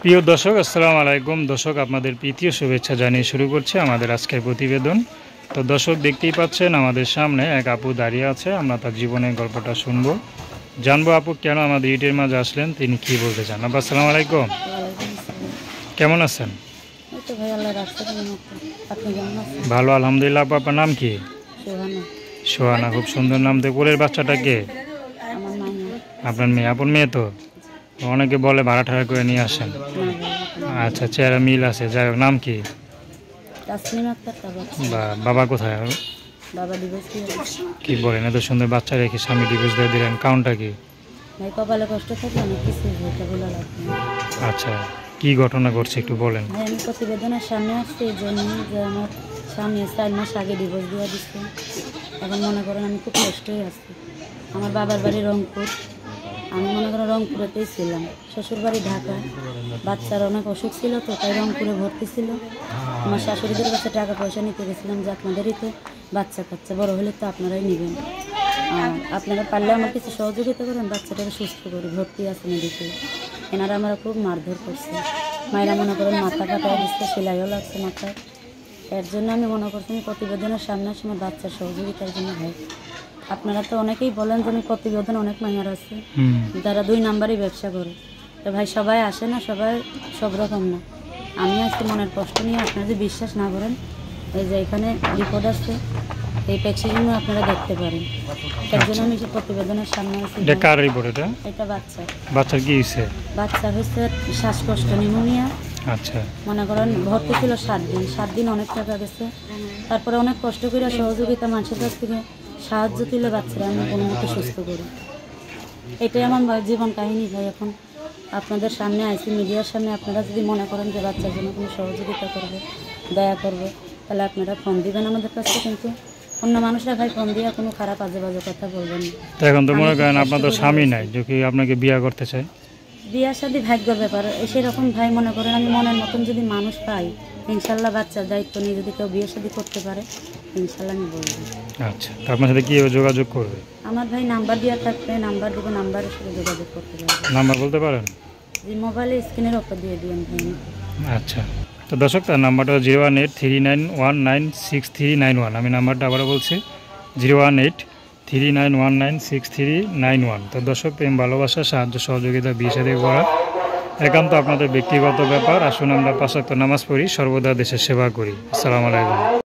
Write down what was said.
প্রিয় দর্শক, আসসালামু আলাইকুম। দর্শক, আপনাদের প্রীতি ও শুভেচ্ছা জানিয়ে শুরু করছে আমাদের আজকের প্রতিবেদন। তো দর্শক, দেখতেই পাচ্ছেন আমাদের সামনে এক আপু দাঁড়িয়ে আছে। আমরা তার জীবনের গল্পটা শুনবো, জানবো আপু কেন আমাদের ইটের মাঝে আসলেন, তিনি কি বলতে চান। আপু আসসালামু আলাইকুম, কেমন আছেন? ভালো আলহামদুলিল্লাহ। আপু আপনার নাম কি? সোহানা, খুব সুন্দর নাম। তো কোলের বাচ্চাটা কে? আপনার মেয়ে? আপনার মেয়ে তো অনেকে বলে ভাড়া ঠাড়া করে নিয়ে আসেন। আচ্ছা, চেহারা মিল আছে। যাই হোক, নাম কি? বাবা কোথায়? কি বলেন, এত সুন্দর বাচ্চা রেখে স্বামী ডিভোর্স দিয়ে দিলেন, কারণটা কি? আচ্ছা, কি ঘটনা ঘটছে একটু বলেন। আমি প্রতিবেদনের সামনে আসছি এই জন্য যে আমার স্বামী 4 মাস আগে ডিভোর্স দিয়ে দিচ্ছে। এখন মনে করেন আমি খুব কষ্টই আছি। আমার বাবার বাড়ি রংপুর, আমি মনে করেন রংপুরেতেই ছিলাম। শ্বশুর বাড়ি ঢাকা। বাচ্চার অনেক অসুখ ছিল, তো তাই রংপুরে ভর্তি ছিল। আমার শাশুড়িদের কাছে টাকা পয়সা নিতে গেছিলাম যে আপনাদেরই তো বাচ্চা কাচ্চা বড় হলে তো আপনারাই নেবেন, আপনারা পারলে আমার কিছু সহযোগিতা করেন, বাচ্চাটাকে সুস্থ করি। ভর্তি আছে মেডিকেল। এনারা আমরা খুব মারধর করছে। মায়েরা মনে করেন মাথা কাটায় দিচ্ছে, সেলাইও লাগছে মাথায়। এর জন্য আমি মনে করছি আমি প্রতিবেদনের সামনে আসে আমার বাচ্চার সহযোগিতার জন্য হয়। আপনারা তো অনেকেই বলেন যে আমি প্রতিবেদন অনেক মাইয়ার আছে যারা 2 নাম্বারই ব্যবসা করে। তো ভাই সবাই আসে না, সবাই সব রকম না। আমি আজকে মনের কষ্ট নিয়ে, আপনারা যদি বিশ্বাস না করেন, এই যে এখানে রিপোর্ট আছে, এই প্যাকেজিং আপনারা দেখতে পারেন। এর জন্য আমি যে প্রতিবেদনের সামনে আছি। এটা কার রিপোর্ট? এটা বাচ্চার কি হয়েছে? বাচ্চা হয়েছে শ্বাসকষ্ট, নিউমোনিয়া। আচ্ছা, মনে করেন ভর্তি ছিল 7 দিন অনেক টাকা গেছে। তারপরে অনেক কষ্ট করে সহযোগিতা মানুষের কাছ থেকে সাহায্য তুলে বাচ্চারা আমি কোনো মতো সুস্থ করি। এটাই আমার জীবন কাহিনী ভাই। এখন আপনাদের সামনে আইসি, মিডিয়ার সামনে। আপনারা যদি মনে করেন যে বাচ্চার জন্য কোনো সহযোগিতা করবে, দয়া করবে, তাহলে আপনারা ফোন দিবেন আমাদের কাছে। কিন্তু অন্য মানুষরা ভাই ফোন দিয়ে কোনো খারাপ আজে বাজে কথা বলবেন না। তো এখন তো মনে করেন আপনার তো স্বামী নাই, যে কি আপনাকে বিয়ে করতে চাই? বিয়া শাদী ভাগ্যের ব্যাপার। সেরকম ভাই মনে করেন আমি মনের মতন যদি মানুষ পাই, ইনশাল্লাহ বাচ্চার দায়িত্ব নিয়ে যদি কেউ বিয়ে শাদী করতে পারে, ইনশাল্লাহ আমি বলবো। আচ্ছা, তো আপনার সাথে কি যোগাযোগ করবে? আমার ভাই নাম্বার দেওয়া থাকবে, নাম্বার দেবো, নাম্বারের সাথে যোগাযোগ করতে পারবে। নাম্বার বলতে পারেন? যে মোবাইলে স্ক্রিনের ওপর দিয়ে দিবেন ভাই। আচ্ছা, তো দর্শক, তার নাম্বারটা 01839196391। আমি নাম্বারটা আবারও বলছি, 01839196391। তো দর্শক, প্রেম ভালোবাসা, সাহায্য সহযোগিতা, বিয়ে শাদী করা একান্ত আপনাদের ব্যক্তিগত ব্যাপার। আসুন আমরা 5 ওয়াক্ত নামাজ পড়ি, সর্বদা দেশের সেবা করি। আসসালামু আলাইকুম।